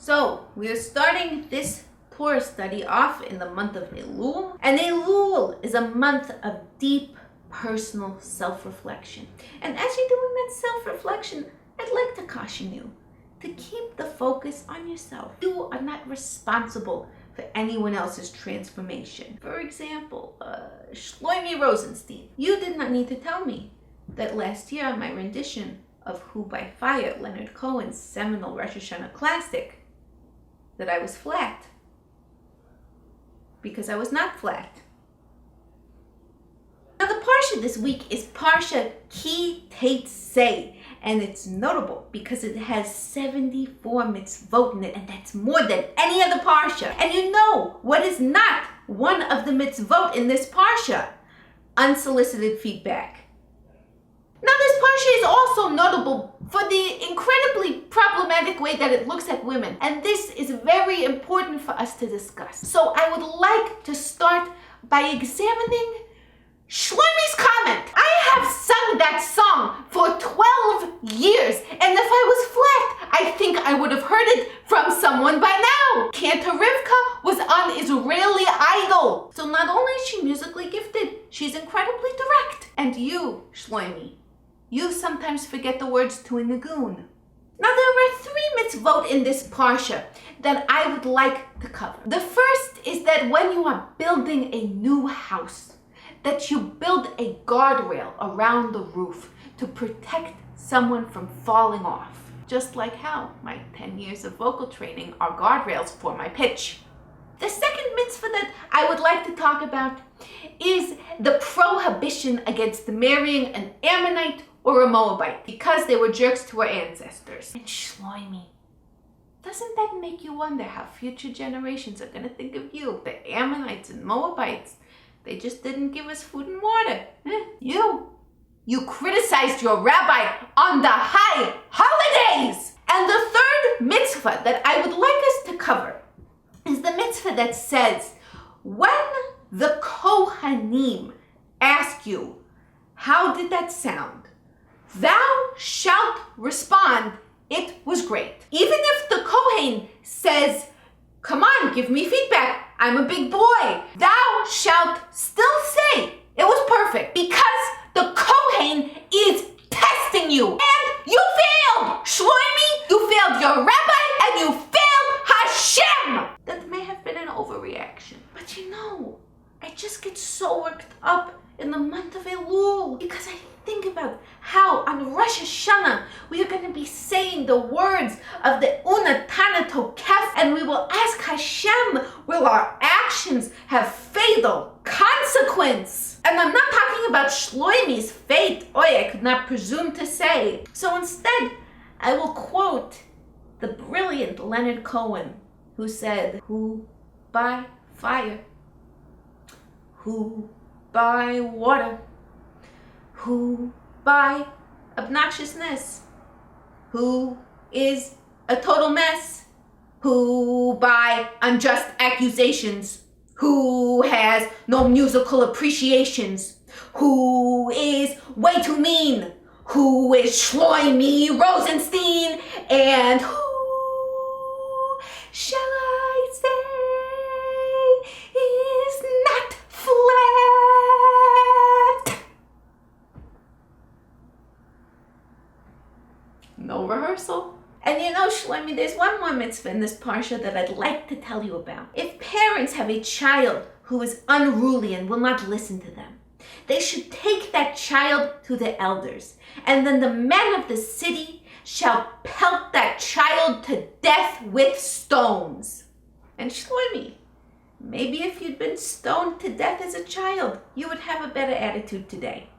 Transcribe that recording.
So, we are starting this Torah study off in the month of Elul. And Elul is a month of deep personal self-reflection. And as you're doing that self-reflection, I'd like to caution you to keep the focus on yourself. You are not responsible for anyone else's transformation. For example, Shlomi Rosenstein, you did not need to tell me that last year my rendition of Who by Fire, Leonard Cohen's seminal Rosh Hashanah classic, that I was flat. Because I was not flat. Now the Parsha this week is Parsha Ki Teitzei, and it's notable because it has 74 mitzvot in it, and that's more than any other Parsha. And you know what is not one of the mitzvot in this Parsha? Unsolicited feedback. Now this Parsha is also notable for the incredibly problematic way that it looks at women, and this is very important for us to discuss. So I would like to start by examining Shlomi's comment. I have sung that song for 12 years, and if I was flat, I think I would have heard it from someone by now. Cantor Rivka was on Israeli Idol. So not only is she musically gifted, she's incredibly direct. And you, Shlomi, you sometimes forget the words to a nigun. Now there are 3 mitzvot in this Parsha that I would like to cover. The first is that when you are building a new house, that you build a guardrail around the roof to protect someone from falling off. Just like how my 10 years of vocal training are guardrails for my pitch. The second mitzvah that I would like to talk about is the prohibition against marrying an Ammonite or a Moabite because they were jerks to our ancestors. And Shlomi, doesn't that make you wonder how future generations are going to think of you? The Ammonites and Moabites, they just didn't give us food and water. You criticized your rabbi on the high holidays. And the third mitzvah that I would like us to cover is the mitzvah that says, when the Kohanim ask you, how did that sound? Thou shalt respond, it was great. Even if the Kohen says, come on, give me feedback, I'm a big boy, thou shalt still say, it was perfect, because the Kohen is testing you. And you failed, Shlomi, you failed your rabbi, and you failed Hashem. That may have been an overreaction. But you know, I just get so worked up in the month of Elul because I think about how on Rosh Hashanah we are going to be saying the words of the Unatana Tokef, and we will ask Hashem, will our actions have fatal consequence? And I'm not talking about Shlomi's fate. I could not presume to say. So instead, I will quote the brilliant Leonard Cohen, who said, who by fire, who by water, who by obnoxiousness, who is a total mess, who by unjust accusations, who has no musical appreciations, who is way too mean, who is Shlomi Rosenstein, and who shall I say is not flat. No rehearsal. And you know, Shlomi, there's one more mitzvah in this Parsha that I'd like to tell you about. If parents have a child who is unruly and will not listen to them, they should take that child to the elders, and then the men of the city shall pelt that child to death with stones. And Shlomi, maybe if you'd been stoned to death as a child, you would have a better attitude today.